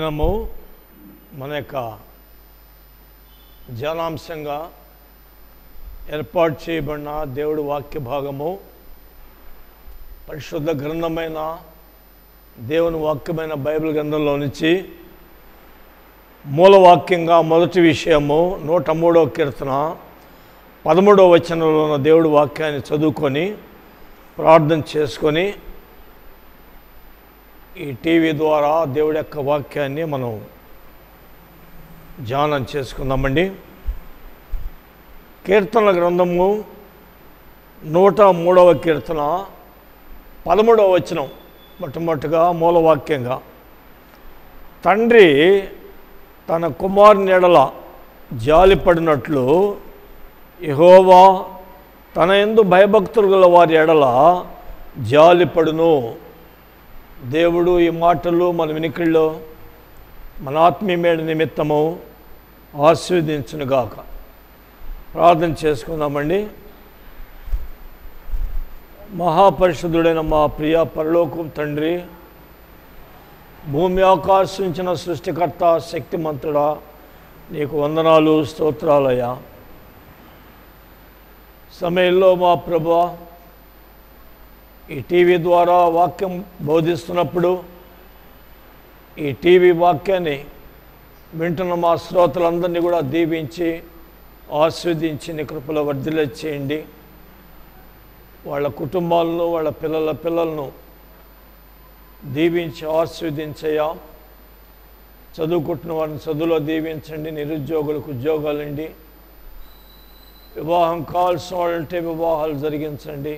దినము మన యొక్క ధ్యానాంశంగా ఏర్పాటు చేయబడిన దేవుడి వాక్య భాగము పరిశుద్ధ గ్రంథమైన దేవుని వాక్యమైన బైబిల్ గ్రంథంలో నుంచి మూలవాక్యంగా మొదటి విషయము 103వ కీర్తన 13వ వచనంలో ఉన్న దేవుడి వాక్యాన్ని చదువుకొని ప్రార్థన చేసుకొని ఈ టీవీ ద్వారా దేవుడి యొక్క వాక్యాన్ని మనం ధ్యానం చేసుకుందామండి. కీర్తనల గ్రంథము 103వ కీర్తన 13వ వచనం మొట్టమొదటిగా మూలవాక్యంగా, తండ్రి తన కుమారుని ఎడల జాలిపడినట్లు యెహోవా తన యందు భయభక్తులు గల వారి ఎడల జాలిపడును. దేవుడు ఈ మాటలు మన వినికిడిలో మన ఆత్మీయమేడ నిమిత్తము ఆశీర్వదించునుగాక. ప్రార్థన చేసుకుందామండి. మహాపరిశుద్ధుడైన మా ప్రియ పరలోకం తండ్రి, భూమి ఆకాశించిన సృష్టికర్త శక్తిమంతుడా, నీకు వందనాలు స్తోత్రాలయ్యా. సమయంలో మా ప్రభువా, ఈ టీవీ ద్వారా వాక్యం బోధిస్తున్నప్పుడు ఈ టీవీ వాక్యాన్ని వింటున్న మా శ్రోతలందరినీ కూడా దీవించి ఆస్వాదించి నీ కృపలో వర్ధిల్ల చేయండి. వాళ్ళ కుటుంబాలను వాళ్ళ పిల్లలను దీవించి ఆస్వాదించయ్యా. చదువుకుంటున్న వారిని చదువులో దీవించండి, నిరుద్యోగులకు ఉద్యోగాలండి, వివాహం కావాల్సిన వాళ్ళంటే వివాహాలు జరిగించండి.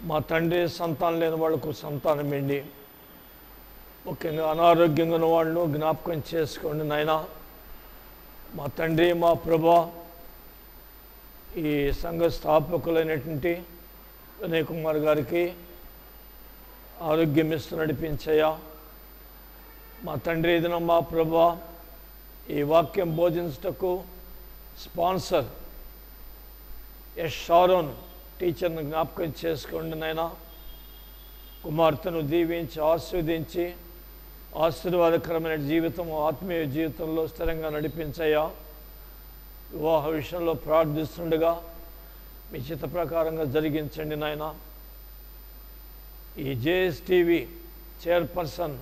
మా తండ్రి సంతానం లేని వాళ్ళకు సంతానం ఇవ్వండి. ముఖ్యంగా అనారోగ్యంగా ఉన్న వాళ్ళను జ్ఞాపకం చేసుకోండి నాయనా. మా తండ్రి మా ప్రభా, ఈ సంఘ స్థాపకులైనటువంటి వినయ్ కుమార్ గారికి ఆరోగ్యం ఇస్తూ నడిపించయ్యా. మా తండ్రి ఏదైనా మా ప్రభా, ఈ వాక్యం బోధించటకు స్పాన్సర్ ఎస్ షారోన్ టీచర్ను జ్ఞాపకం చేసుకోండి నాయనా. కుమార్తెను దీవించి ఆశీర్వదించి ఆశీర్వాదకరమైన జీవితం, ఆత్మీయ జీవితంలో స్థిరంగా నడిపించయ్యా. వివాహ విషయంలో ప్రార్థిస్తుండగా మీ చిత్త ప్రకారంగా జరిగించండి నాయన. ఈ జేఎస్టీవీ చైర్పర్సన్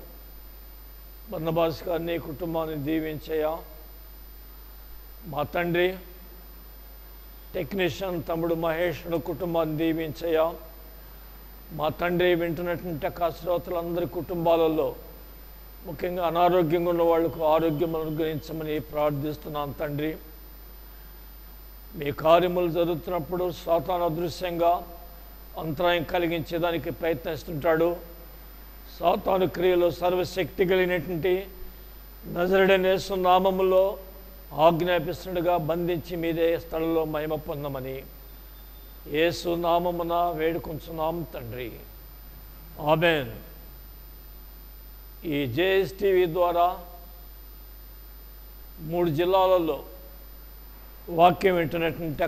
బర్నబాస్ గారిని కుటుంబాన్ని దీవించయ్యా. మా తండ్రి టెక్నీషియన్ తమ్ముడు మహేష్ కుటుంబాన్ని దీవించయ్యా. మా తండ్రి వింటున్నటువంటి శ్రోతలందరి కుటుంబాలలో ముఖ్యంగా అనారోగ్యంగా ఉన్న వాళ్లకు ఆరోగ్యం అనుగ్రహించమని ప్రార్థిస్తున్నాను తండ్రి. మీ కార్యములు జరుగుతున్నప్పుడు సాతాను అదృశ్యంగా అంతరాయం కలిగించేదానికి ప్రయత్నిస్తుంటాడు. సాతాను క్రియలు సర్వశక్తి కలిగినటువంటి నజరుడైన యేసు నామములో ఆజ్ఞాపిస్తుండగా బంధించి మీదే స్థలంలో మహిమ పొందమని యేసు నామమున వేడుకొంచున్నాం తండ్రి, ఆమేన్. ఈ జేఎస్టీవీ ద్వారా 3 జిల్లాలలో వాక్యం వింటున్నటువంటి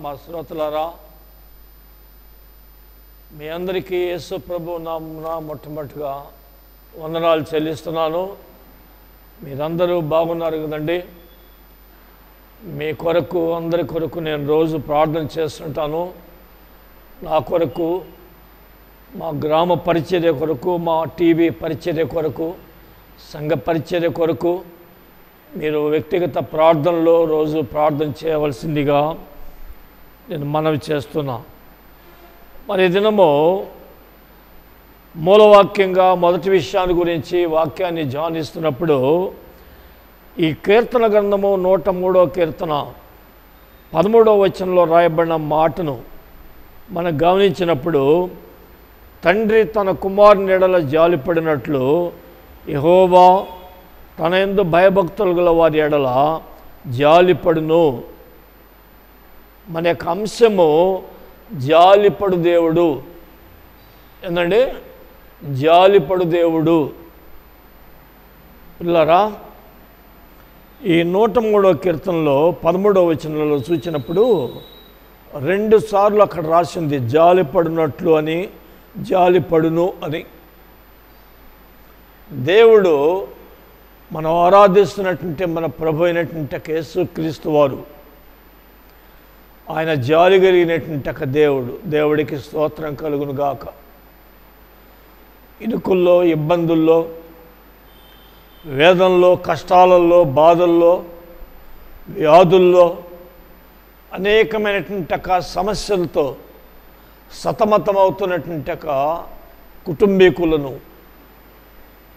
మా శ్రోతలారా, మీ అందరికీ యేసు ప్రభు నామమున మొట్టమొదటిగా వందనాలు చెల్లిస్తున్నాను. మీరందరూ బాగున్నారు కదండి. మీ కొరకు అందరి కొరకు నేను రోజు ప్రార్థన చేస్తుంటాను. నా కొరకు, మా గ్రామ పరిచర్య కొరకు, మా టీవీ పరిచర్య కొరకు, సంఘ పరిచర్య కొరకు మీరు వ్యక్తిగత ప్రార్థనలో రోజు ప్రార్థన చేయవలసిందిగా నేను మనవి చేస్తున్నా. మరి దినము మూలవాక్యంగా మొదటి విషయాన్ని గురించి వాక్యాన్ని ధ్యానిస్తున్నప్పుడు ఈ కీర్తన గ్రంథము 103వ కీర్తన 13వ వచనంలో రాయబడిన మాటను మనం గమనించినప్పుడు, తండ్రి తన కుమారుని ఎడల జాలిపడినట్లు యెహోవా తన యందు భయభక్తులు గల వారి ఎడల జాలిపడును. మన యొక్క అంశము జాలిపడు దేవుడు. ఏందండి? జాలిపడు దేవుడు. పిల్లరా, ఈ 103వ కీర్తనలో 13వ వచనంలో చూసినప్పుడు 2 సార్లు అక్కడ రాసింది జాలిపడినట్లు అని, జాలిపడును అని. దేవుడు మనం ఆరాధిస్తున్నటువంటి మన ప్రభు అయినటువంటి యేసుక్రీస్తు వారు ఆయన జాలి కలిగినటువంటి దేవుడు. దేవుడికి స్తోత్రం కలుగును గాక. ఇరుకుల్లో, ఇబ్బందుల్లో, వేదనలో, కష్టాలలో, బాధల్లో, వ్యాధుల్లో, అనేకమైనటువంటి సమస్యలతో సతమతమవుతున్నటువంటి కుటుంబీకులను,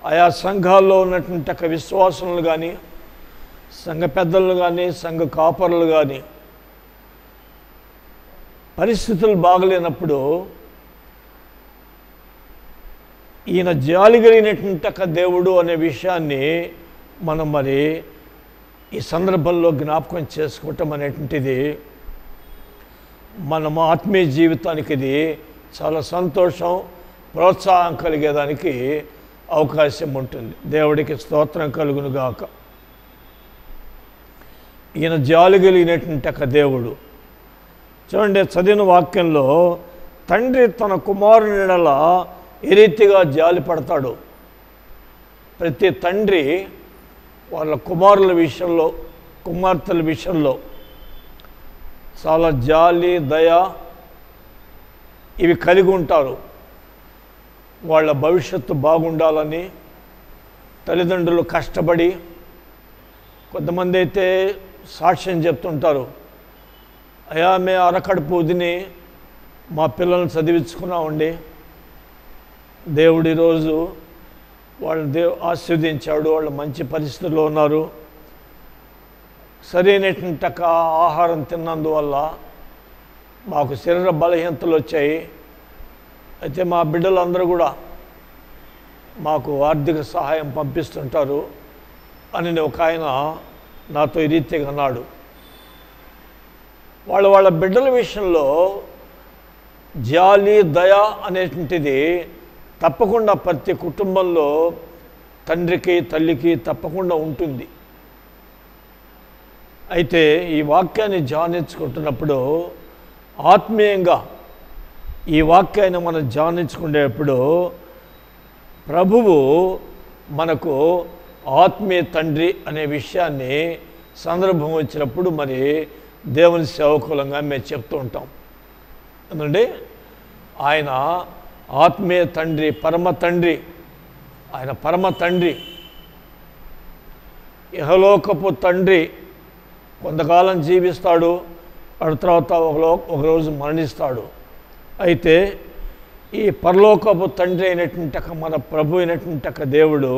ఆయా సంఘాల్లో ఉన్నటువంటి విశ్వాసులను కానీ, సంఘ పెద్దలను కానీ, సంఘ కాపరులు కానీ పరిస్థితులు బాగలేనప్పుడు ఈయన జాలి కలిగినటువంటి దేవుడు అనే విషయాన్ని మనం మరి ఈ సందర్భంలో జ్ఞాపకం చేసుకోవటం అనేటువంటిది మన ఆత్మీయ జీవితానికి ఇది చాలా సంతోషం, ప్రోత్సాహం కలిగేదానికి అవకాశం ఉంటుంది. దేవుడికి స్తోత్రం కలుగును గాక. ఈయన జాలి కలిగినటువంటి దేవుడు. చూడండి, చదివిన వాక్యంలో తండ్రి తన కుమారుని ఎడల ఏ రీతిగా జాలి పడతాడు. ప్రతి తండ్రి వాళ్ళ కుమారుల విషయంలో, కుమార్తెల విషయంలో చాలా జాలి, దయ ఇవి కలిగి ఉంటారు. వాళ్ళ భవిష్యత్తు బాగుండాలని తల్లిదండ్రులు కష్టపడి, కొంతమంది అయితే సాక్ష్యం చెప్తుంటారు, అయ్యా మేము అరకడుపు వదిని మా పిల్లల్ని చదివించుకున్నామండి, దేవుడు ఈరోజు వాళ్ళు ఆశీర్వదించాడు, వాళ్ళు మంచి పరిస్థితుల్లో ఉన్నారు, సరైనటువంటి ఆహారం తిన్నందువల్ల మాకు శరీర బలహీనతలు వచ్చాయి, అయితే మా బిడ్డలందరూ కూడా మాకు ఆర్థిక సహాయం పంపిస్తుంటారు అని ఒక ఆయన నాతో ఈ రీతిగా అన్నాడు. వాళ్ళ బిడ్డల విషయంలో జాలి, దయ అనేటువంటిది తప్పకుండా ప్రతి కుటుంబంలో తండ్రికి, తల్లికి తప్పకుండా ఉంటుంది. అయితే ఈ వాక్యాన్ని ధ్యానించుకుంటున్నప్పుడు, ఆత్మీయంగా ఈ వాక్యాన్ని మనం ధ్యానించుకునేటప్పుడు ప్రభువు మనకు ఆత్మీయ తండ్రి అనే విషయాన్ని సందర్భం వచ్చినప్పుడు మరి దేవుని సేవకులంగా మేము చెప్తూ ఉంటాం. ఎందుకంటే ఆయన ఆత్మీయ తండ్రి, పరమ తండ్రి. ఆయన పరమ తండ్రి, ఇహలోకపు తండ్రి. కొంతకాలం జీవిస్తాడు, ఆ తర్వాత ఒకరోజు మరణిస్తాడు. అయితే ఈ పరలోకపు తండ్రి అయినటువంటి మన ప్రభు అయినటువంటి దేవుడు,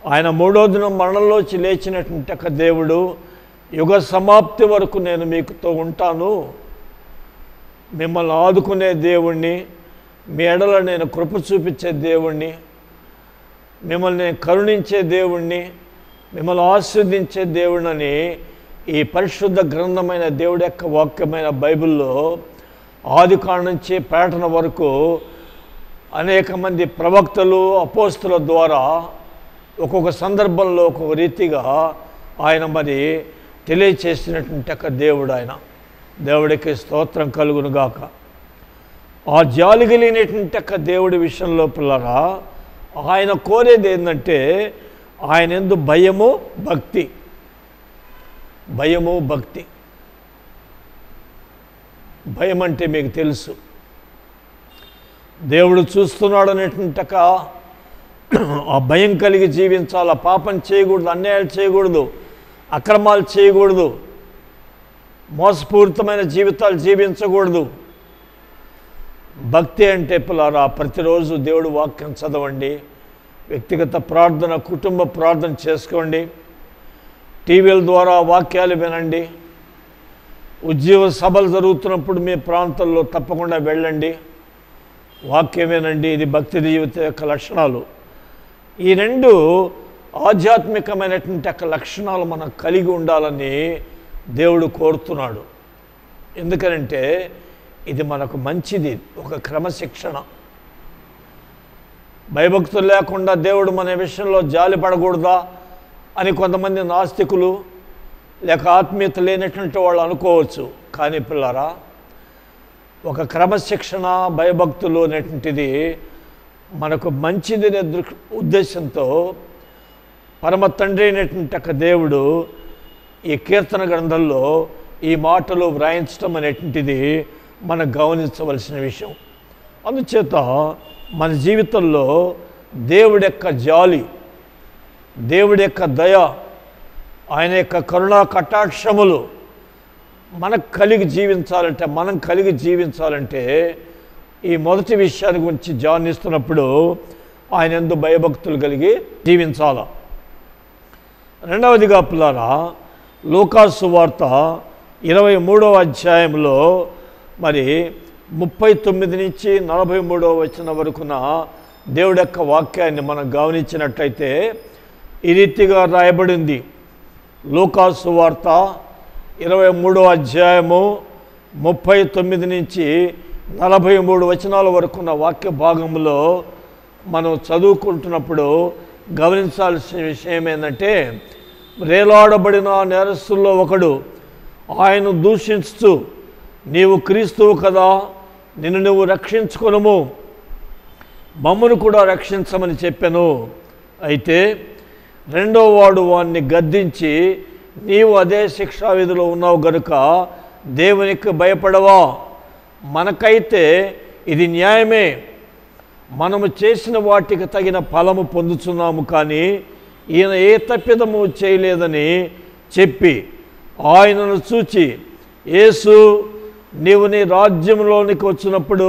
ఆయన మూడో దినం మరణంలోంచి లేచినటువంటి దేవుడు, యుగ సమాప్తి వరకు నేను మీతో ఉంటాను, మిమ్మల్ని ఆదుకునే దేవుణ్ణి, మీ ఎడల నేను కృప చూపించే దేవుణ్ణి, మిమ్మల్ని నేను కరుణించే దేవుణ్ణి, మిమ్మల్ని ఆశీర్వదించే దేవుణ్ణి ఈ పరిశుద్ధ గ్రంథమైన దేవుడి యొక్క వాక్యమైన బైబిల్లో ఆదికాండం నుంచి ప్రకటన వరకు అనేక మంది ప్రవక్తలు, అపోస్తుల ద్వారా ఒక్కొక్క సందర్భంలో ఒక్కొక్క రీతిగా ఆయన మరి తెలియచేసినటువంటి దేవుడు. ఆయన దేవుడికి స్తోత్రం కలుగును గాక. ఆ జాలి కలిగినటువంటి దేవుడి విషయంలో పిల్లరా ఆయన కోరేది ఏంటంటే ఆయన యందు భయము, భక్తి. భయము, భక్తి. భయం అంటే మీకు తెలుసు, దేవుడు చూస్తున్నాడు అనేటువంటి ఆ భయం కలిగి జీవించాలి. పాపం చేయకూడదు, అన్యాయాలు చేయకూడదు, అక్రమాలు చేయకూడదు, మోసపూరితమైన జీవితాలు జీవించకూడదు. భక్తి అంటే పిల్లారా ప్రతిరోజు దేవుడు వాక్యం చదవండి, వ్యక్తిగత ప్రార్థన, కుటుంబ ప్రార్థన చేసుకోండి, టీవీల ద్వారా వాక్యాలు వినండి, ఉద్యోగ సభలు జరుగుతున్నప్పుడు మీ ప్రాంతాల్లో తప్పకుండా వెళ్ళండి, వాక్యం వినండి. ఇది భక్తి జీవిత యొక్క లక్షణాలు. ఈ రెండు ఆధ్యాత్మికమైనటువంటి లక్షణాలు మనం కలిగి ఉండాలని దేవుడు కోరుతున్నాడు. ఎందుకనంటే ఇది మనకు మంచిది, ఒక క్రమశిక్షణ. భయభక్తులు లేకుండా దేవుడు మన విషయంలో జాలి పడకూడదా అని కొంతమంది నాస్తికులు లేక ఆత్మీయత లేనటువంటి వాళ్ళు అనుకోవచ్చు. కానీ పిల్లరా ఒక క్రమశిక్షణ, భయభక్తులు అనేటువంటిది మనకు మంచిదనే ఉద్దేశంతో పరమ తండ్రి అయినటువంటి దేవుడు ఈ కీర్తన గ్రంథంలో ఈ మాటలు వ్రాయించడం అనేటువంటిది మనం గమనించవలసిన విషయం. అందుచేత మన జీవితంలో దేవుడి యొక్క జాలి, దేవుడి యొక్క దయ, ఆయన యొక్క కరుణా కటాక్షములు మనం కలిగి జీవించాలంటే ఈ మొదటి విషయాన్ని గురించి ధ్యానిస్తున్నప్పుడు ఆయన యందు భయభక్తులు కలిగి జీవించాలి. రెండవదిగా పిల్లారా, లూకాసు వార్త 23వ అధ్యాయంలో మరి 39 నుంచి 43వ వచనం వరకున దేవుడి యొక్క వాక్యాన్ని మనం గమనించినట్లయితే ఈ రీతిగా రాయబడింది. లూకాసు వార్త 23వ అధ్యాయము 39 నుంచి 43 వచనాల వరకున్న వాక్య భాగంలో మనం చదువుకుంటున్నప్పుడు గమనించాల్సిన విషయం ఏంటంటే, రేలాడబడిన నేరస్తుల్లో ఒకడు ఆయన దూషించుతూ, నీవు క్రీస్తువు కదా, నిన్ను నువ్వు రక్షించుకొనుము, మమ్మను కూడా రక్షించమని చెప్పాను. అయితే రెండో వాడు వాణ్ణి గద్దించి, నీవు అదే శిక్షావిధిలో ఉన్నావు గనుక దేవునికి భయపడవా? మనకైతే ఇది న్యాయమే, మనము చేసిన వాటికి తగిన ఫలము పొందుతున్నాము, కానీ ఈయన ఏ తప్పిదము చేయలేదని చెప్పి ఆయనను చూచి, యేసు, నీవు నీ రాజ్యంలోనికి వచ్చినప్పుడు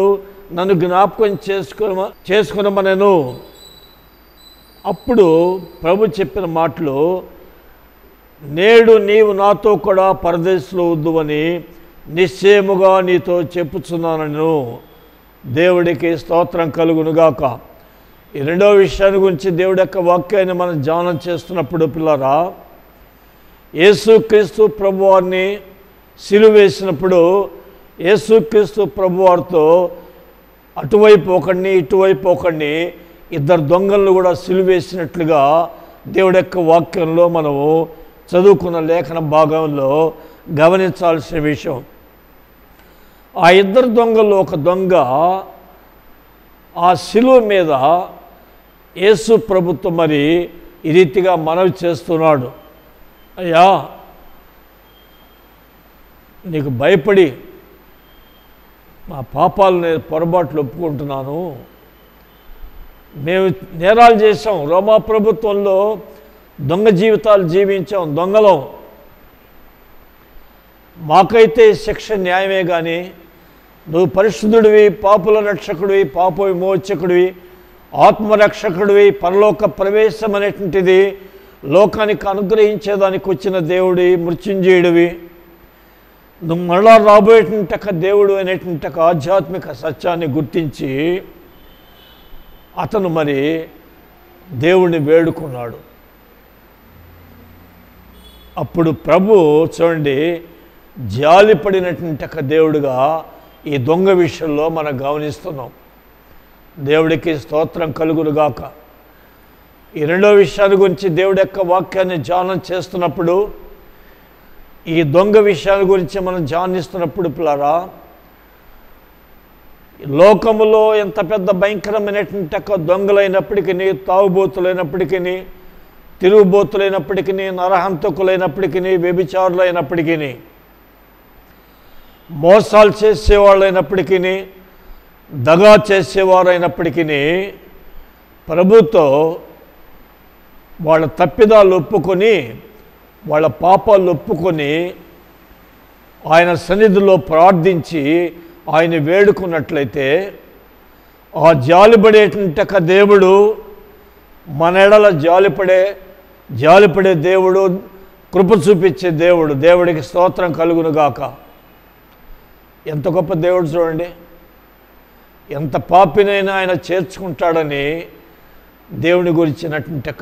నన్ను జ్ఞాపకం చేసుకునమనెను. అప్పుడు ప్రభు చెప్పిన మాటలు, నేడు నీవు నాతో కూడా పరదేశంలో వద్దువని నిశ్చయముగా నీతో చెప్పుచున్నాను. దేవుడికి స్తోత్రం కలుగునుగాక. ఈ రెండవ విషయాన్ని గురించి దేవుడి యొక్క వాక్యాన్ని మనం ధ్యానం చేస్తున్నప్పుడు పిల్లరా, యేసుక్రీస్తు ప్రభువారిని సిలువ వేసినప్పుడు యేసుక్రీస్తు ప్రభువారితో అటువైపు ఒకడిని ఇటువైపు ఒకడిని ఇద్దరు దొంగలను కూడా సిలువ వేసినట్లుగా దేవుడి యొక్క వాక్యంలో మనము చదువుకున్న లేఖన భాగంలో గమనించాల్సిన విషయం. ఆ ఇద్దరు దొంగల్లో ఒక దొంగ ఆ సిలువ మీద యేసు ప్రభుత్వం మరి ఈ రీతిగా మనవి చేస్తున్నాడు, అయ్యా, నీకు భయపడి మా పాపాలు నేను పొరపాట్లు ఒప్పుకుంటున్నాను. మేము నేరాలు చేసాం, రోమా ప్రభుత్వంలో దొంగ జీవితాలు జీవించాం, దొంగలం. మాకైతే శిక్ష న్యాయమే, కానీ నువ్వు పరిశుద్ధుడివి, పాపుల రక్షకుడివి, పాప విమోచకుడివి, ఆత్మరక్షకుడివి, పరలోక ప్రవేశం అనేటువంటిది లోకానికి అనుగ్రహించేదానికి వచ్చిన దేవుడి, మృత్యుంజయుడివి, నువ్వు మళ్ళా రాబోయేటువంటి దేవుడు అనేటువంటి ఆధ్యాత్మిక సత్యాన్ని గుర్తించి అతను మరి దేవుడిని వేడుకున్నాడు. అప్పుడు ప్రభు చూడండి, జాలిపడినటువంటి దేవుడుగా ఈ దొంగ విషయంలో మనం గమనిస్తున్నాం. దేవుడికి స్తోత్రం కలుగునుగాక. ఈ రెండో విషయాల గురించి దేవుడి యొక్క వాక్యాన్ని ధ్యానం చేస్తున్నప్పుడు, ఈ దొంగ విషయాల గురించి మనం ధ్యానిస్తున్నప్పుడు పిల్లరా, లోకములో ఎంత పెద్ద భయంకరమైనటువంటి దొంగలైనప్పటికీ, తాగుబోతులైనప్పటికీ, తిరుగుబోతులైనప్పటికీ, నరహంతకులైనప్పటికీ, వ్యభిచారులైనప్పటికీ, మోసాలు చేసేవాళ్ళైనప్పటికీ, దగా చేసేవారైనప్పటికీ, ప్రభుతో వాళ్ళ తప్పిదాలు ఒప్పుకొని, వాళ్ళ పాపాలు ఒప్పుకొని ఆయన సన్నిధిలో ప్రార్థించి ఆయన వేడుకున్నట్లయితే, ఆ జాలిపడేటువంటి దేవుడు మన ఎడల జాలిపడే దేవుడు, కృప చూపించే దేవుడు. దేవుడికి స్తోత్రం కలుగునుగాక. ఎంత గొప్ప దేవుడు చూడండి, ఎంత పాపినైనా ఆయన చేర్చుకుంటాడని దేవుని గురించినటువంటి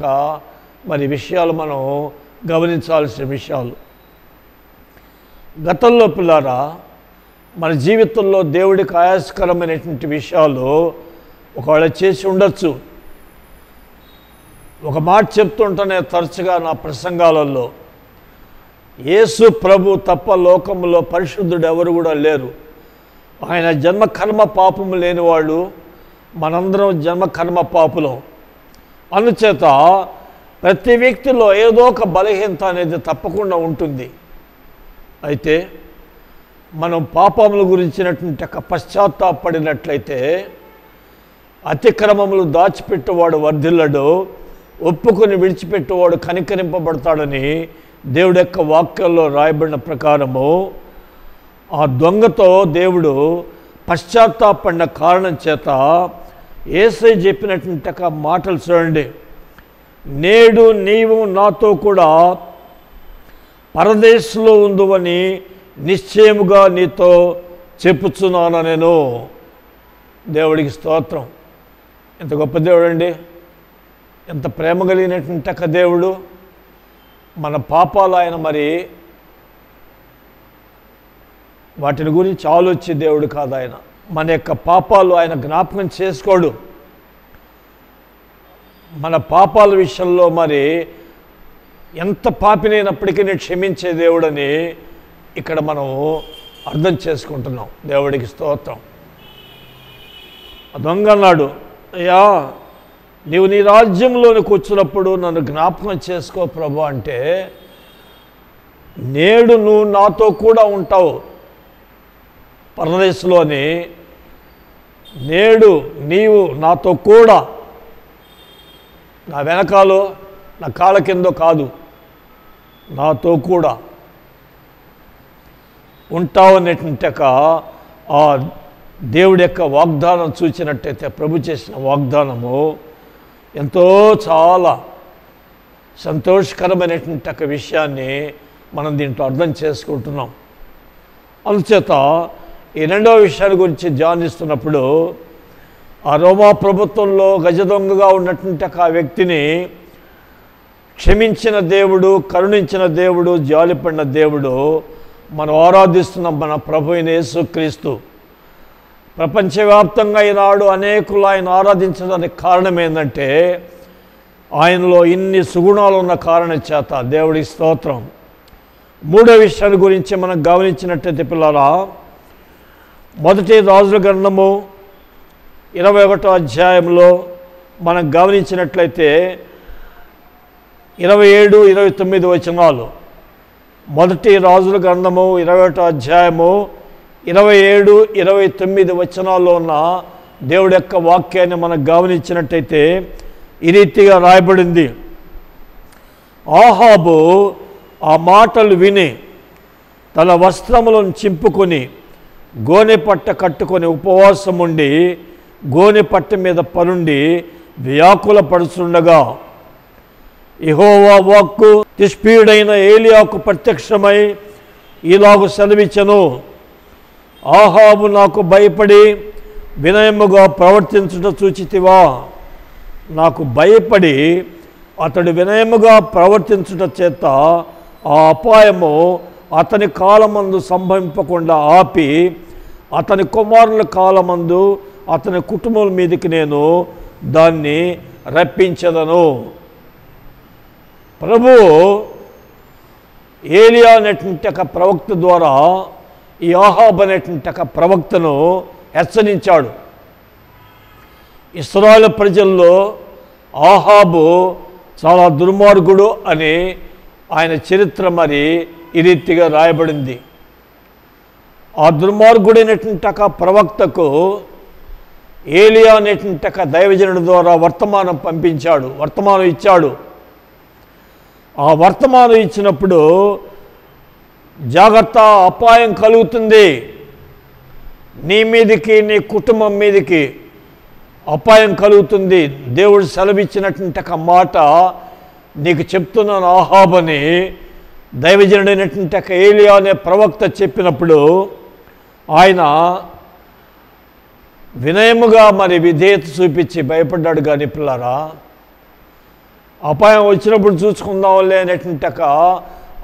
మరి విషయాలు మనం గమనించాల్సిన విషయాలు. గతంలో పిల్లారా, మన జీవితంలో దేవుడికి ఆయాసకరమైనటువంటి విషయాలు ఒకవేళ చేసి ఉండొచ్చు. ఒక మాట చెప్తుంటేనే తరచుగా నా ప్రసంగాలలో, యేసు ప్రభు తప్ప లోకంలో పరిశుద్ధుడు ఎవరు కూడా లేరు. ఆయన జన్మ కర్మ పాపము లేనివాడు, మనందరం జన్మకర్మ పాపులం. అందుచేత ప్రతి వ్యక్తిలో ఏదో ఒక బలహీనత అనేది తప్పకుండా ఉంటుంది. అయితే మనం పాపముల గురించినటువంటి ఒక పశ్చాత్తాపడినట్లయితే అతిక్రమములు దాచిపెట్టేవాడు వర్ధిల్లడు, ఒప్పుకొని విడిచిపెట్టేవాడు కనికరింపబడతాడని దేవుడి యొక్క వాక్యాల్లో రాయబడిన ప్రకారము ఆ దొంగతో దేవుడు పశ్చాత్తాపడిన కారణం చేత యేసయ్య చెప్పినటువంటి ఒక మాటలు చూడండి. నేడు నీవు నాతో కూడా పరదేశంలో ఉందువని నిశ్చయముగా నీతో చెప్పుచున్నాను నేను. దేవుడికి స్తోత్రం. ఎంత గొప్ప దేవుడు అండి, ఎంత ప్రేమ కలిగినటువంటి ఒక దేవుడు. మన పాపాలు ఆయన మరి వాటిని గురించి ఆలోచించే దేవుడు కాదు ఆయన. మన యొక్క పాపాలు ఆయన జ్ఞాపకం చేసుకోడు. మన పాపాల విషయంలో మరి ఎంత పాపినైనప్పటికీ క్షమించే దేవుడని ఇక్కడ మనం అర్థం చేసుకుంటున్నాం. దేవుడికి స్తోత్రం. దొంగ అన్నాడు, అయ్యా నీవు నీ రాజ్యంలోనికి వచ్చినప్పుడు నన్ను జ్ఞాపకం చేసుకో ప్రభు అంటే, నేడు నువ్వు నాతో కూడా ఉంటావు పరదేశంలోని, నేడు నీవు నాతో కూడా, నా వెనకాలో నా కాళ్ళ కిందో కాదు, నాతో కూడా ఉంటావు అనేటువంటి ఆ దేవుడి యొక్క వాగ్దానం చూసినట్టయితే, ప్రభు చేసిన వాగ్దానము ఎంతో చాలా సంతోషకరమైనటువంటి ఒక విషయాన్ని మనం దీంట్లో అర్థం చేసుకుంటున్నాం. అందుచేత ఈ రెండవ విషయాల గురించి ధ్యానిస్తున్నప్పుడు, ఆ రోమా ప్రభుత్వంలో గజదొంగగా ఉన్నటువంటి ఆ వ్యక్తిని క్షమించిన దేవుడు, కరుణించిన దేవుడు, జాలిపడిన దేవుడు మనం ఆరాధిస్తున్న మన ప్రభు అయిన యేసుక్రీస్తు. ప్రపంచవ్యాప్తంగా ఈనాడు అనేకులు ఆయన ఆరాధించడానికి కారణం ఏంటంటే, ఆయనలో ఇన్ని సుగుణాలు ఉన్న కారణం చేత. దేవుడికి స్తోత్రం. మూడో విషయాల గురించి మనం గమనించినట్టయితే పిల్లరా, మొదటి రాజుల గ్రంథము 21వ అధ్యాయంలో మనం గమనించినట్లయితే 27, 29 వచనాలు. మొదటి రాజుల గ్రంథము 21వ అధ్యాయము 27, 29 వచనాల్లో ఉన్న దేవుడి యొక్క వాక్యాన్ని మనం గమనించినట్టయితే ఈ రీతిగా రాయబడింది. ఆహాబు ఆ మాటలు విని తన వస్త్రములను చింపుకొని గోనె పట్ట కట్టుకొని ఉపవాసం ఉండి గోనె పట్ట మీద పరుండి వ్యాకుల పడుచుండగా యెహోవా వాక్కు తిష్పీయుడైన ఏలియాకు ప్రత్యక్షమై ఇలాగు సెలవిచ్చెను, ఆహాబు నాకు భయపడి వినయముగా ప్రవర్తించుట చూచితివా? నాకు భయపడి అతడు వినయముగా ప్రవర్తించుట చేత ఆ అపాయము అతని కాలమందు సంభవింపకుండా ఆపి అతని కుమారుల కాలమందు అతని కుటుంబం మీదకి నేను దాన్ని రప్పించదను. ప్రభు ఏలియా అనేటువంటి ఒక ప్రవక్త ద్వారా ఈ ఆహాబు అనేటువంటి ఒక ప్రవక్తను హెచ్చరించాడు. ఇశ్రాయేలు ప్రజల్లో ఆహాబు చాలా దుర్మార్గుడు అని ఆయన చరిత్ర మరి ఈ రీతిగా రాయబడింది. ఆ దుర్మార్గుడైనటువంటి ఒక ప్రవక్తకు ఏలియా అనేటువంటి ఒక దైవజనుడి ద్వారా వర్తమానం పంపించాడు, వర్తమానం ఇచ్చాడు. ఆ వర్తమానం ఇచ్చినప్పుడు జాగ్రత్త, అపాయం కలుగుతుంది, నీ మీదికి నీ కుటుంబం మీదికి అపాయం కలుగుతుంది, దేవుడు సెలవిచ్చినటువంటి ఒక మాట నీకు చెప్తున్నాను ఆహాబని దైవజనుడైనటువంటి ఒక ఏలియా అనే ప్రవక్త చెప్పినప్పుడు ఆయన వినయముగా మరి విధేయత చూపించి భయపడ్డాడు. కానీ పిల్లారా, అపాయం వచ్చినప్పుడు చూసుకుందాంలే అనేటువంటి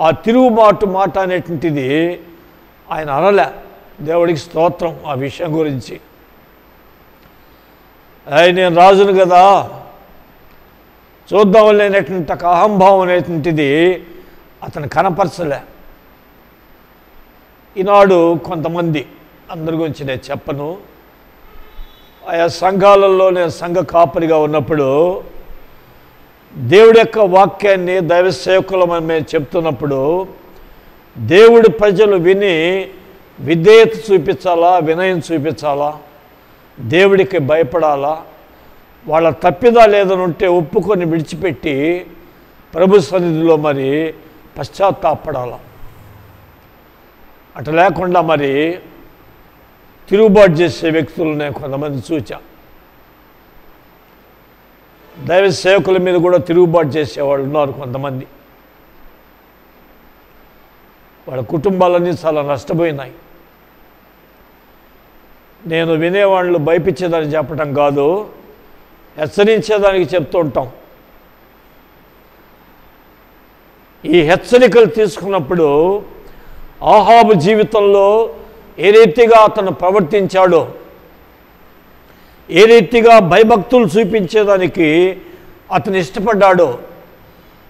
ఆ తిరుగుబాటు మాట అనేటువంటిది ఆయన అనలే. దేవుడికి స్తోత్రం. ఆ విషయం గురించి నేను రాజును కదా చూద్దాంలే అనేటువంటి అహంభావం అనేటువంటిది అతను కనపరచలే. ఈనాడు కొంతమంది, అందరి గురించి నేను చెప్పను, ఆయా సంఘాలలో నేను సంఘ కాపరిగా ఉన్నప్పుడు దేవుడి యొక్క వాక్యాన్ని దైవ సేవకులమని మేము చెప్తున్నప్పుడు దేవుడి ప్రజలు విని విధేయత చూపించాలా, వినయం చూపించాలా, దేవుడికి భయపడాలా, వాళ్ళ తప్పిదాలు ఏదైనా ఉంటే ఒప్పుకొని విడిచిపెట్టి ప్రభు సన్నిధిలో మరి పశ్చాత్తాపడాలా. అట్లా లేకుండా మరి తిరుగుబాటు చేసే వ్యక్తులు నేను కొంతమంది చూచా. దైవ సేవకుల మీద కూడా తిరుగుబాటు చేసేవాళ్ళు ఉన్నారు కొంతమంది. వాళ్ళ కుటుంబాలన్నీ చాలా నష్టపోయినాయి. నేను వినేవాళ్ళు భయపించేదానికి చెప్పటం కాదు, హెచ్చరించేదానికి చెప్తూ ఉంటాం. ఈ హెచ్చరికలు తీసుకున్నప్పుడు ఆహాబు జీవితంలో ఏ రీతిగా అతను ప్రవర్తించాడో, ఏ రీతిగా భయభక్తులు చూపించేదానికి అతను ఇష్టపడ్డాడో,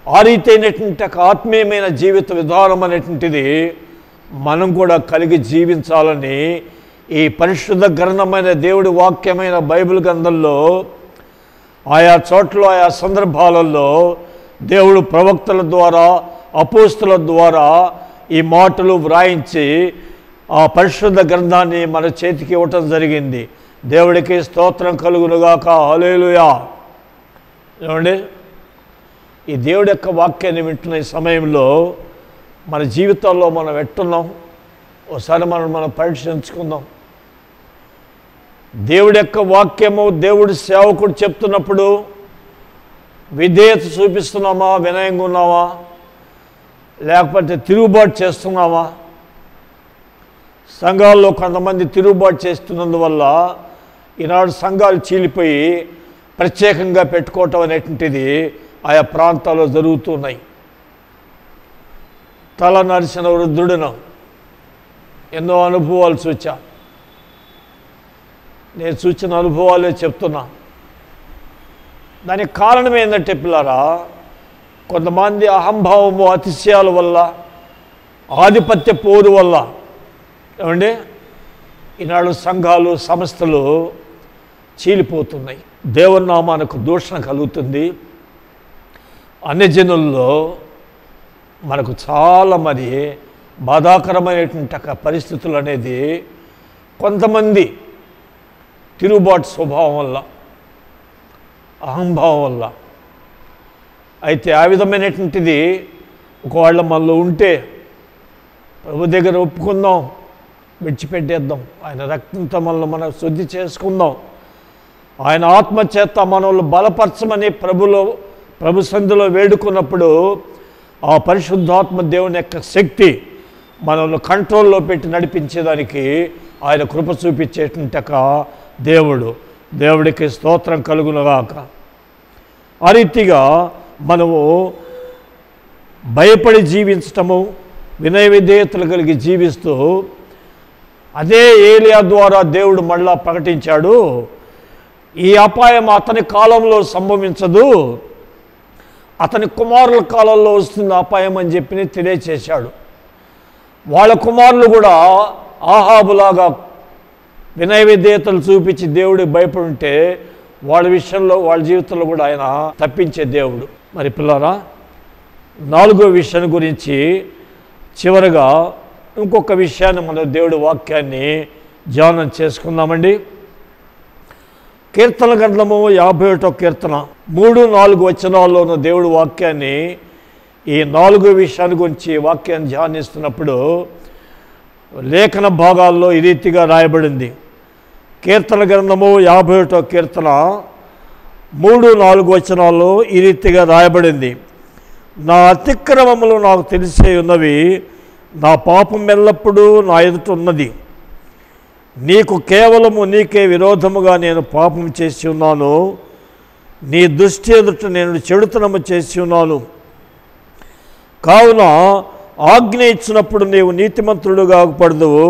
ఆ రీతి అయినటువంటి ఆత్మీయమైన జీవిత విధానం అనేటువంటిది మనం కూడా కలిగి జీవించాలని ఈ పరిశుద్ధ గ్రంథమైన దేవుడి వాక్యమైన బైబిల్ గ్రంథంలో ఆయా చోట్ల ఆయా సందర్భాలలో దేవుడు ప్రవక్తల ద్వారా, అపోస్తుల ద్వారా ఈ మాటలు వ్రాయించి ఆ పరిశుద్ధ గ్రంథాన్ని మన చేతికి ఇవ్వటం జరిగింది. దేవుడికి స్తోత్రం కలుగునుగాక. హల్లెలూయా. ఏమండి, ఈ దేవుడి యొక్క వాక్యాన్ని వింటున్న ఈ సమయంలో మన జీవితాల్లో మనం ఎట్టున్నాం ఒకసారి మనం పరీక్షించుకుందాం. దేవుడి యొక్క వాక్యము దేవుడి సేవకుడు చెప్తున్నప్పుడు విధేయత చూపిస్తున్నామా, వినయంగా ఉన్నామా, లేకపోతే తిరుగుబాటు చేస్తున్నామా? సంఘాల్లో కొంతమంది తిరుగుబాటు చేస్తున్నందువల్ల ఈనాడు సంఘాలు చీలిపోయి ప్రత్యేకంగా పెట్టుకోవటం అనేటువంటిది ఆయా ప్రాంతాల్లో జరుగుతున్నాయి. తల నరిసిన వృద్ధుడును ఎన్నో అనుభవాలు చూచా. నేను చూచిన అనుభవాలే చెప్తున్నా. దానికి కారణం ఏంటంటే పిల్లారా, కొంతమంది అహంభావము, అతిశయాల వల్ల, ఆధిపత్య పోరు వల్ల ఏమండి ఈనాడు సంఘాలు, సంస్థలు చీలిపోతున్నాయి. దేవుని నామానికి దూషణ కలుగుతుంది. అన్యజనుల్లో మనకు చాలా మరి బాధాకరమైనటువంటి పరిస్థితులు అనేది కొంతమంది తిరుగుబాటు స్వభావం వల్ల, అహంభావం వల్ల. అయితే ఆ విధమైనటువంటిది ఒకవేళ మనలో ఉంటే ప్రభు దగ్గర ఒప్పుకుందాం, విడిచిపెట్టేద్దాం. ఆయన రక్తంతో మనల్ని మనం శుద్ధి చేసుకుందాం. ఆయన ఆత్మచేత మనల్ని బలపరచమని ప్రభు సంధిలో వేడుకున్నప్పుడు ఆ పరిశుద్ధాత్మ దేవుని యొక్క శక్తి మనల్ని కంట్రోల్లో పెట్టి నడిపించేదానికి ఆయన కృప చూపించేటక దేవుడికి స్తోత్రం కలుగునుగాక. ఆ రీతిగా మనము భయపడి జీవించటము, వినయ విధేయతలు కలిగి జీవిస్తూ అదే ఏలియా ద్వారా దేవుడు మళ్ళా ప్రకటించాడు, ఈ అపాయం అతని కాలంలో సంభవించదు, అతని కుమారుల కాలంలో వస్తుంది అపాయం అని చెప్పి తెలియచేశాడు. వాళ్ళ కుమారులు కూడా ఆహాబులాగా వినయ విధేయతలు చూపించి దేవుడికి భయపడి ఉంటే వాళ్ళ విషయంలో, వాళ్ళ జీవితంలో కూడా ఆయన తప్పించే దేవుడు. మరి పిల్లరా, 4వ విషయాన్ని గురించి చివరగా ఇంకొక విషయాన్ని మన దేవుడి వాక్యాన్ని ధ్యానం చేసుకుందామండి. కీర్తన గ్రంథము 51వ కీర్తన 3-4 వచనాల్లో ఉన్న దేవుడి వాక్యాన్ని, ఈ 4 విషయాల గురించి వాక్యాన్ని ధ్యానిస్తున్నప్పుడు లేఖన భాగాల్లో ఈ రీతిగా రాయబడింది. కీర్తన గ్రంథము 51వ కీర్తన 3-4 వచనాల్లో ఈ రీతిగా రాయబడింది. నా అతిక్రమములు నాకు తెలిసే ఉన్నవి, నా పాపం ఎల్లప్పుడూ నా ఎదుట ఉన్నది. నీకు కేవలము నీకే విరోధముగా నేను పాపం చేసి ఉన్నాను, నీ దృష్టి ఎదుట నేను చెడుతనము చేసి ఉన్నాను. కావున ఆజ్ఞ ఇచ్చినప్పుడు నీవు నీతిమంతుడుగా అగుపడదువు,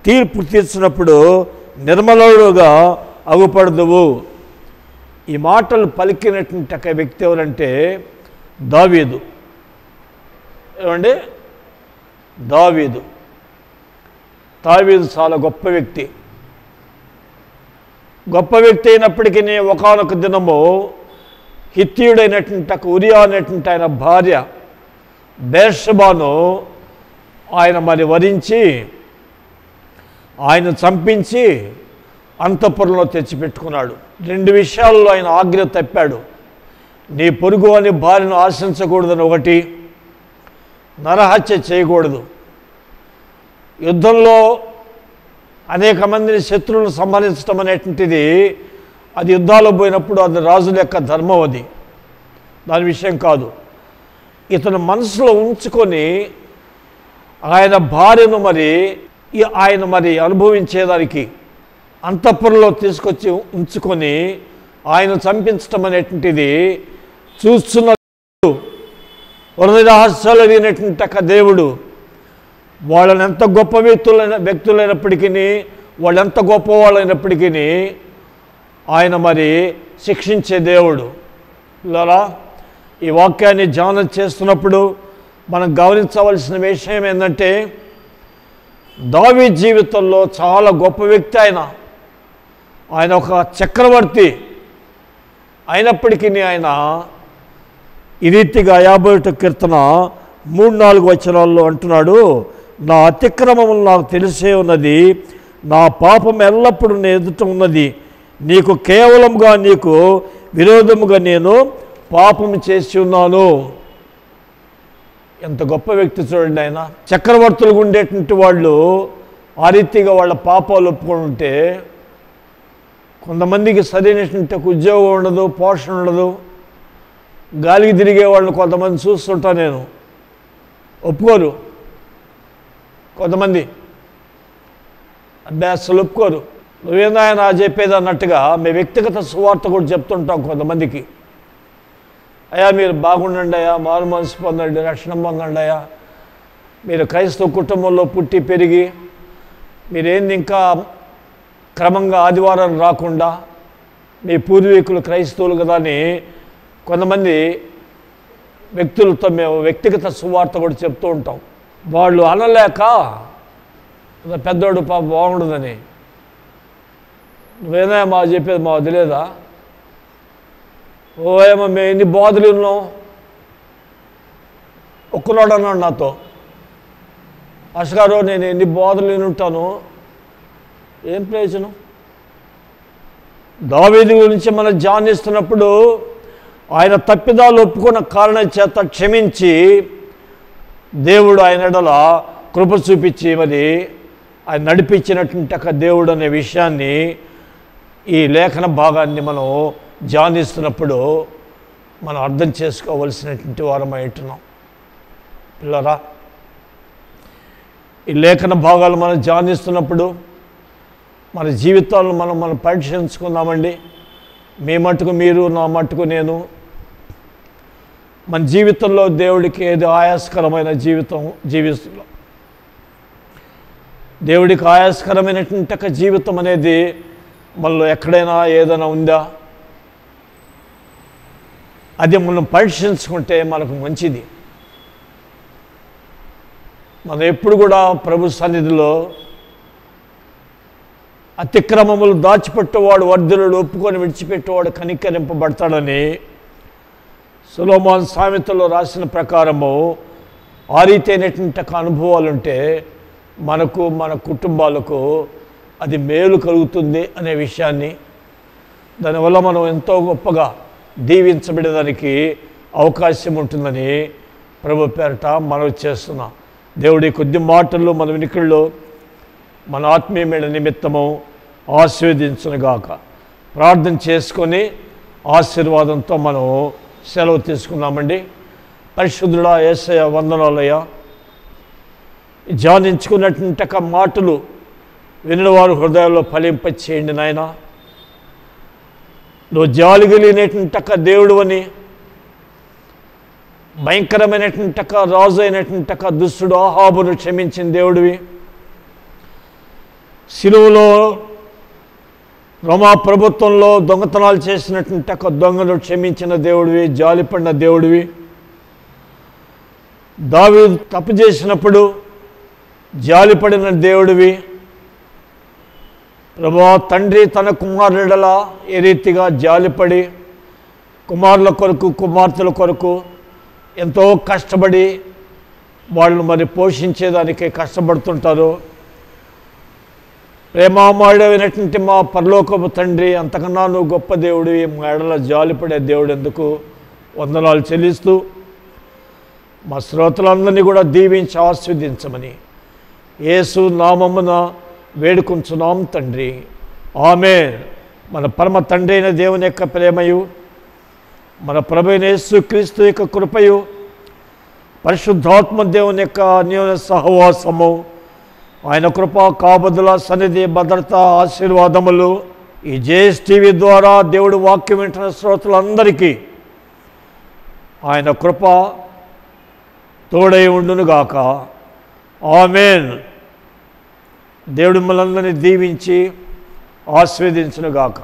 తీర్పు తీర్చినప్పుడు నిర్మలుడుగా అగుపడదువు. ఈ మాటలు పలికినటువంటి ఒక వ్యక్తి ఎవరంటే దావీదు. ఏమండి, దావీదు చాలా గొప్ప వ్యక్తి. గొప్ప వ్యక్తి అయినప్పటికీ ఒకానొక దినము హిత్తీయుడైనటువంటి ఉరియా అనేటువంటి ఆయన భార్య బేర్షబాను ఆయన మరి వరించి ఆయన చంపించి అంతఃపురంలో తెచ్చిపెట్టుకున్నాడు. 2 విషయాల్లో ఆయన ఆజ్ఞ తప్పాడు. నీ పొరుగు అని భార్యను ఆశించకూడదని ఒకటి, నరహత్య చేయకూడదు. యుద్ధంలో అనేక మందిని శత్రువులను సంహరించడం అనేటువంటిది అది యుద్ధాలు పోయినప్పుడు అది రాజుల యొక్క ధర్మం, అది దాని విషయం కాదు. ఇతను మనసులో ఉంచుకొని ఆయన భార్యను ఆయన అనుభవించేదానికి అంతఃపురంలో తీసుకొచ్చి ఉంచుకొని ఆయన చంపించడం అనేటువంటిది చూస్తున్న హృదయ రహస్యాలు ఎరిగినటువంటి దేవుడు వాళ్ళని ఎంత గొప్ప వ్యక్తులైనప్పటికీ వాళ్ళు ఎంత గొప్పవాళ్ళైనప్పటికీ ఆయన శిక్షించే దేవుడు. ఇలా ఈ వాక్యాన్ని ధ్యానం చేస్తున్నప్పుడు మనం గమనించవలసిన విషయం ఏంటంటే, దావీదు జీవితంలో చాలా గొప్ప వ్యక్తి ఆయన ఒక చక్రవర్తి అయినప్పటికీ ఆయన ఈ రీతిగా 51 కీర్తన 3-4 వచనాల్లో అంటున్నాడు, నా అతిక్రమములు నాకు తెలిసే ఉన్నది, నా పాపం ఎల్లప్పుడూ నీ ఎదుట ఉన్నది, నీకు కేవలంగా నీకు విరోధముగా నేను పాపం చేసి ఉన్నాను. ఎంత గొప్ప వ్యక్తి చూడండి ఆయన. చక్రవర్తులుగా ఉండేటువంటి వాళ్ళు ఆ రీతిగా వాళ్ళ పాపాలు ఒప్పుకొని ఉంటే కొంతమందికి సరైనటువంటి ఉద్యోగం ఉండదు, పోషణ ఉండదు, గాలికి తిరిగే వాళ్ళని కొంతమంది చూస్తుంటా నేను. ఒప్పుకోరు కొంతమంది, అసలు ఒప్పుకోరు. నువ్వేందాయన చెప్పేది అన్నట్టుగా మీ వ్యక్తిగత సువార్త కూడా చెప్తుంటాం కొంతమందికి. అయ్యా మీరు బాగుండండి, అయ్యా మారు మనసు పొందండి, రక్షణ పొందండి, అయ్యా మీరు క్రైస్తవ కుటుంబంలో పుట్టి పెరిగి మీరేంది ఇంకా క్రమంగా ఆదివారం రాకుండా మీ పూర్వీకులు క్రైస్తవులు కదా అని కొంతమంది వ్యక్తులతో మేము వ్యక్తిగత సువార్త కూడా చెప్తూ ఉంటాం. వాళ్ళు అనలేక పెద్దోడు పాప బాగుండదని, నువ్వేనా మా చెప్పేది మా వదిలేదా, ఓ ఏమో మేము ఎన్ని బాధలు ఉన్నాం. ఒక్కనాడు అన్నాడు నాతో, అసగారు నేను ఎన్ని బాధలు ఉంటాను, ఏం ప్రయోజనం. దావీదు గురించి మనం ధ్యానిస్తున్నప్పుడు ఆయన తప్పిదాలు ఒప్పుకున్న కారణం చేత క్షమించి దేవుడు ఆయన ఎడల కృప చూపించి ఆయన నడిపించినటువంటి ఒక దేవుడు అనే విషయాన్ని ఈ లేఖన భాగాన్ని మనం ధ్యానిస్తున్నప్పుడు మనం అర్థం చేసుకోవలసినటువంటి వారమై ఉంటున్నాం. పిల్లరా, ఈ లేఖన భాగాలు మనం ధ్యానిస్తున్నప్పుడు మన జీవితాలను మనం పరీక్షించుకుందామండి. మీ మట్టుకు మీరు, నా మట్టుకు నేను. మన జీవితంలో దేవుడికి ఏది ఆయాస్కరమైన జీవితం జీవిస్తున్నాం. దేవుడికి ఆయాస్కరమైనటువంటి ఒక జీవితం అనేది మనలో ఎక్కడైనా ఏదైనా ఉందా? అది మనం పరీక్షించుకుంటే మనకు మంచిది. మనం ఎప్పుడు కూడా ప్రభు సన్నిధిలో అతిక్రమములు దాచిపెట్టేవాడు వర్ధనుడు, ఒప్పుకొని విడిచిపెట్టేవాడు కనికరింపబడతాడని సొలొమోను సామెతలో రాసిన ప్రకారము ఆ రీతి అయినటువంటి అనుభవాలుంటే మనకు, మన కుటుంబాలకు అది మేలు కలుగుతుంది అనే విషయాన్ని, దానివల్ల మనం ఎంతో గొప్పగా దీవించబడేదానికి అవకాశం ఉంటుందని ప్రభు పేరట మనవి చేస్తున్నాం. దేవుడి కొద్ది మాటల్లో మన వినికిడిలో మన ఆత్మీయమైన నిమిత్తము ఆశీర్వదించునుగాక. ప్రార్థన చేసుకొని ఆశీర్వాదంతో మనం సెలవు తీసుకున్నామండి. పరిశుద్ధుడా యేసయ్య వందనాలయ్యా, ధ్యానించుకున్నటువంటి మాటలు వినినవారు హృదయాల్లో ఫలింపచేయండి నాయన. నువ్వు జాలి కలిగినటువంటి దేవుడు అని, భయంకరమైనటువంటి రాజు అయినటువంటి దుష్టుడు ఆహాబును క్షమించిన దేవుడివి, సిలువలో రోమా ప్రభుత్వంలో దొంగతనాలు చేసినటువంటి దొంగను క్షమించిన దేవుడివి, జాలిపడిన దేవుడివి. దావీదు తప్పు చేసినప్పుడు జాలిపడిన దేవుడివి. ప్రభువా తండ్రి తన కుమారుడల ఏ రీతిగా జాలిపడి కుమారుల కొరకు కుమార్తెల కొరకు ఎంతో కష్టపడి వాళ్ళు మరి పోషించేదానికి కష్టపడుతుంటారు. ప్రేమామయుడైనటువంటి మా పరలోకపు తండ్రి, అంతకన్నా నువ్వు గొప్ప దేవుడివి, మా ఎడల జాలిపడే దేవుడు ఎందుకు వందనాలు చెల్లిస్తూ మా శ్రోతలందరినీ కూడా దీవించి ఆస్వాదించమని యేసు నామమున వేడుకుంటున్నాం తండ్రి, ఆమేన్. మన పరమ తండ్రి అయిన దేవుని యొక్క ప్రేమయు, మన ప్రభువైన యేసుక్రీస్తు యొక్క కృపయు, పరిశుద్ధాత్మ దేవుని యొక్క అన్యోన్య సహవాసము, ఆయన కృప కాపుదల సన్నిధి భద్రత ఆశీర్వాదములు ఈ జేఎస్ టీవీ ద్వారా దేవుడు వాక్యం వింటున్న శ్రోతలందరికీ ఆయన కృప తోడై ఉండునుగాక, ఆమేన్. దేవుడు మనందరినీ దీవించి ఆశీర్వదించునుగాక.